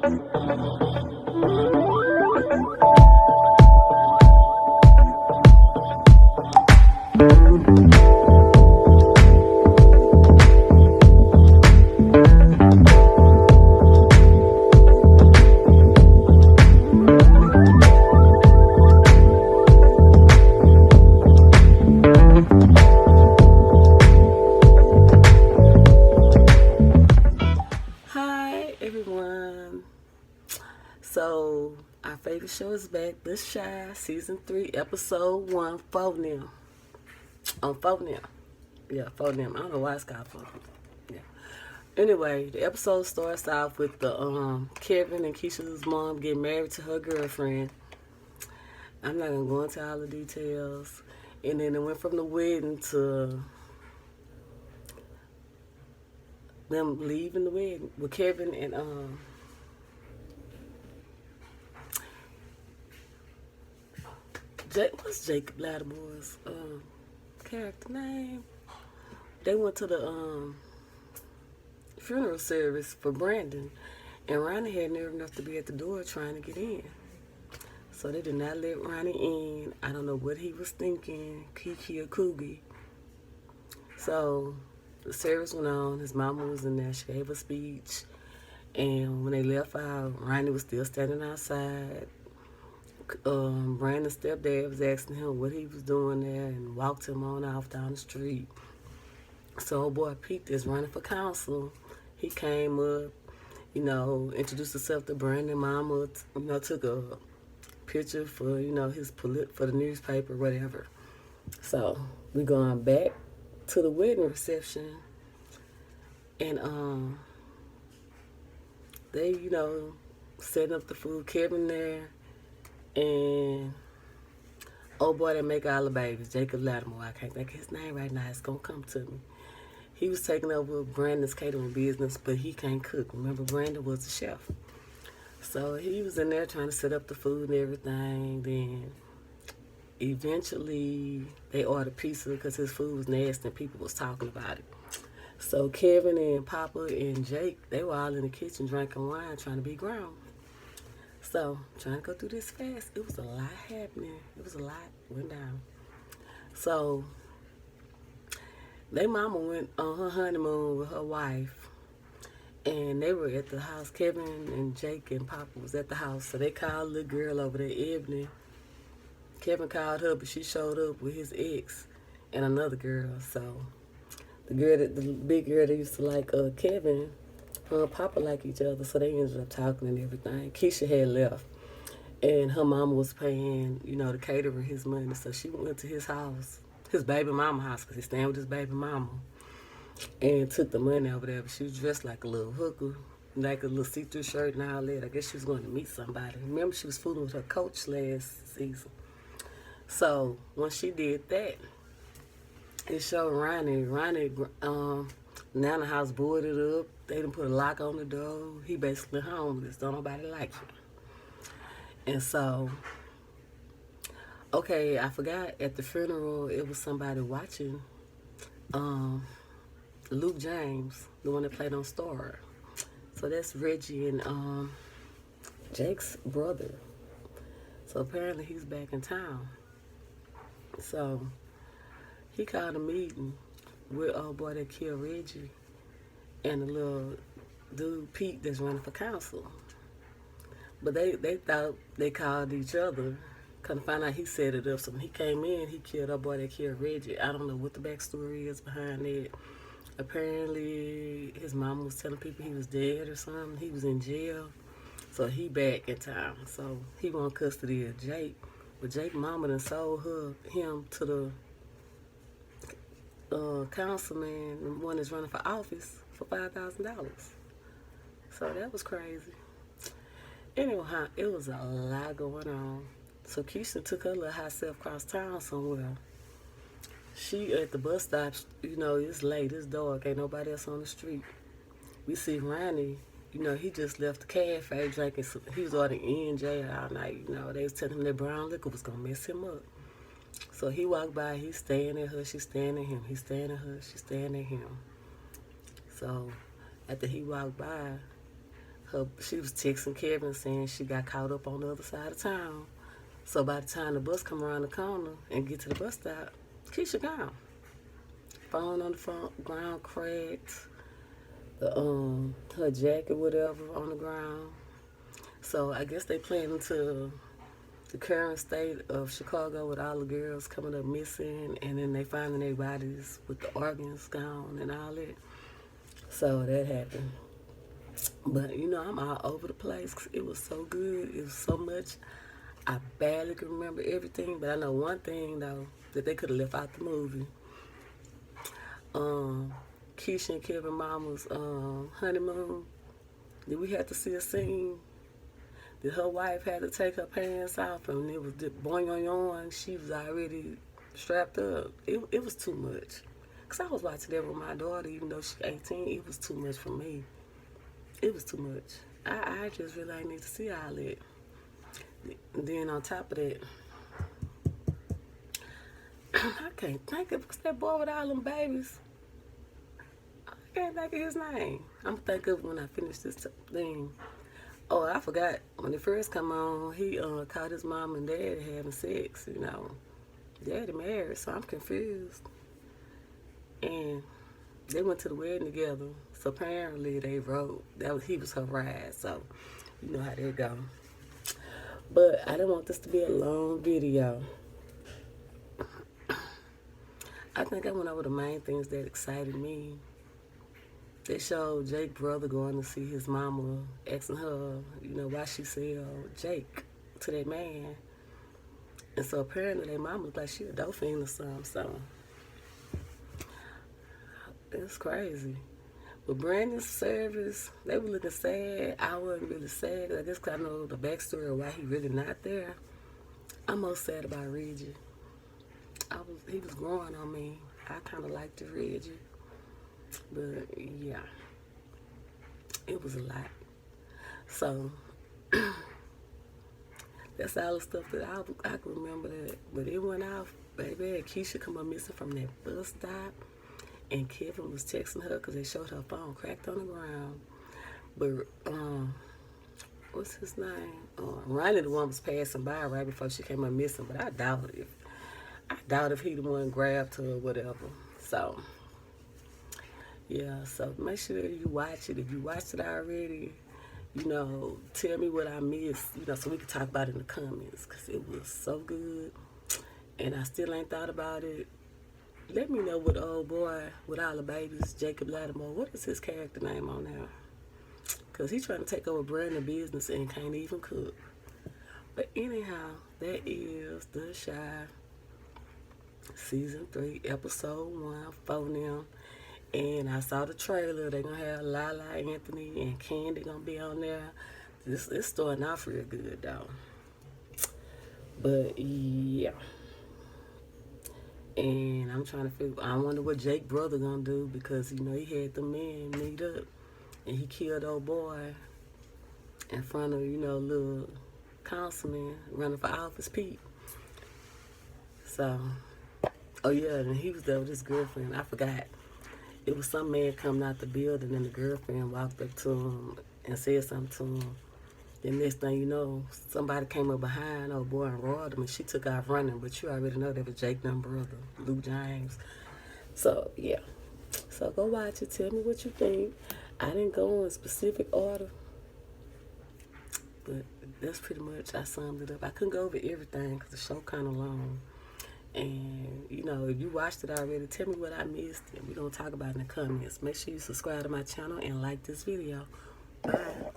Everyone. So our favorite show is back. This Chi Season 3, Episode 1, Phone Them. On Phone Them. Yeah, Phone Them. I don't know why it's called Phone Them. Yeah. Anyway, the episode starts off with the Kevin and Keisha's mom getting married to her girlfriend. I'm not gonna go into all the details. And then it went from the wedding to them leaving the wedding with Kevin and what's Jacob Lattimore's character name? They went to the funeral service for Brandon, and Ronnie had nerve enough to be at the door trying to get in. So they did not let Ronnie in. I don't know what he was thinking, Kiki or Coogie. So the service went on. His mama was in there. She gave a speech. And when they left out, Ronnie was still standing outside. Brandon's stepdad was asking him what he was doing there and walked him on off down the street. So old boy Pete is running for council. He came up, introduced himself to Brandon. Mama, took a picture for, his for the newspaper, whatever. So we going back to the wedding reception, and they, setting up the food. Kevin there, and old boy that make all the babies, Jacob Lattimore. I can't think of his name right now. It's gonna come to me. He was taking over Brandon's catering business, but he can't cook. Remember, Brandon was the chef. So he was in there trying to set up the food and everything. Then eventually they ordered pizza because his food was nasty and people was talking about it. So Kevin and Papa and Jake, they were all in the kitchen drinking wine, trying to be grown. So, trying to go through this fast, it was a lot happening. It was a lot went down. So, their mama went on her honeymoon with her wife, and they were at the house. Kevin and Jake and Papa was at the house, so they called the little girl over there, Ebony. Kevin called her, but she showed up with his ex and another girl. So, the big girl that used to like Kevin, her and Papa like each other, so they ended up talking and everything. Keisha had left, and her mama was paying, the caterer his money, so she went to his house, his baby mama house, because he's staying with his baby mama, and took the money over there. But she was dressed like a little hooker, like a little see-through shirt and all that. I guess she was going to meet somebody. Remember, she was fooling with her coach last season. So once she did that, it showed Ronnie, now the house boarded up. They done put a lock on the door. He basically homeless. Don't nobody like him. And so, okay, I forgot at the funeral it was somebody watching Luke James, the one that played on Star. So that's Reggie and Jake's brother. So apparently he's back in town. So he called a meeting with old boy that killed Reggie and the little dude Pete that's running for council. But they thought they called each other. Couldn't find out he set it up. So when he came in, he killed our boy that killed Reggie. I don't know what the backstory is behind it. Apparently his mom was telling people he was dead or something. He was in jail. So he back in town. So he want custody of Jake. But Jake's mama done sold him to the councilman, the one that's running for office, for $5,000. So that was crazy. Anyhow, it was a lot going on. So Keisha took her little hot self across town somewhere. She at the bus stop, it's late, it's dark, ain't nobody else on the street. We see Ronnie, he just left the cafe drinking. He was ordering E&J all night. They was telling him that brown liquor was gonna mess him up. So he walked by, he's staring at her, she's staring at him. He's staring at her, she's staring at him. So after he walked by, She was texting Kevin saying she got caught up on the other side of town. So by the time the bus come around the corner and get to the bus stop, Keisha gone. Phone on the front, ground cracked, her jacket, whatever, on the ground. So I guess they planning to the current state of Chicago with all the girls coming up missing, and then they finding their bodies with the organs gone and all that. So that happened. But you know, I'm all over the place 'cause it was so good. It was so much. I barely can remember everything, but I know one thing though that they could have left out the movie. Keisha and Kevin Mama's honeymoon. Did we have to see a scene? That her wife had to take her pants off and it was boing on. She was already strapped up. It was too much. Cause I was watching that with my daughter, even though she's 18. It was too much for me. It was too much. I just really need to see all that. And then on top of that, I can't think of what's that boy with all them babies. I can't think of his name. I'm gonna think of it when I finish this thing. Oh, I forgot. When it first come on, he caught his mom and dad having sex, you know. Daddy married, so I'm confused. And they went to the wedding together. So apparently they wrote he was her ride, so you know how that go. But I didn't want this to be a long video. I think I went over the main things that excited me. They showed Jake's brother going to see his mama, asking her, you know, why she sell Jake to that man. And so apparently their mama looked like she a dope fiend or something. So it's crazy. But Brandon's service, they were looking sad. I wasn't really sad. I guess 'cause I know the backstory of why he really not there. I'm most sad about Reggie. He was growing on me. I kind of liked Reggie. But yeah, it was a lot. So that's all the stuff that I can remember that. But it went off, baby. Keisha come up missing from that bus stop, and Kevin was texting her because they showed her phone cracked on the ground. But what's his name? Ronnie, the one was passing by right before she came up missing. But I doubt if he the one grabbed her or whatever. So. Yeah, so make sure that you watch it. If you watched it already, you know, tell me what I missed, you know, so we can talk about it in the comments, because it was so good. And I still ain't thought about it. Let me know what old boy with all the babies, Jacob Lattimore, what is his character name on there? Because he's trying to take over Brandon's business and can't even cook. But anyhow, that is The Chi Season 3, Episode 1, for them. And I saw the trailer. They're going to have Lala, Anthony, and Candy going to be on there. It's starting off real good, though. But, yeah. And I'm trying to figure, I wonder what Jake's brother going to do, because, you know, he had the men meet up. And he killed old boy in front of, you know, little councilman running for office, Pete. So, oh, yeah, and he was there with his girlfriend. I forgot. It was some man coming out the building, and the girlfriend walked up to him and said something to him. The next thing you know, somebody came up behind old boy and robbed him, and she took off running. But you already know that was Jake's brother, Luke James. So, yeah. So go watch it. Tell me what you think. I didn't go in specific order, but that's pretty much, I summed it up. I couldn't go over everything because the show kind of long. And, you know, if you watched it already, tell me what I missed, and we're going to talk about it in the comments. Make sure you subscribe to my channel and like this video. Bye.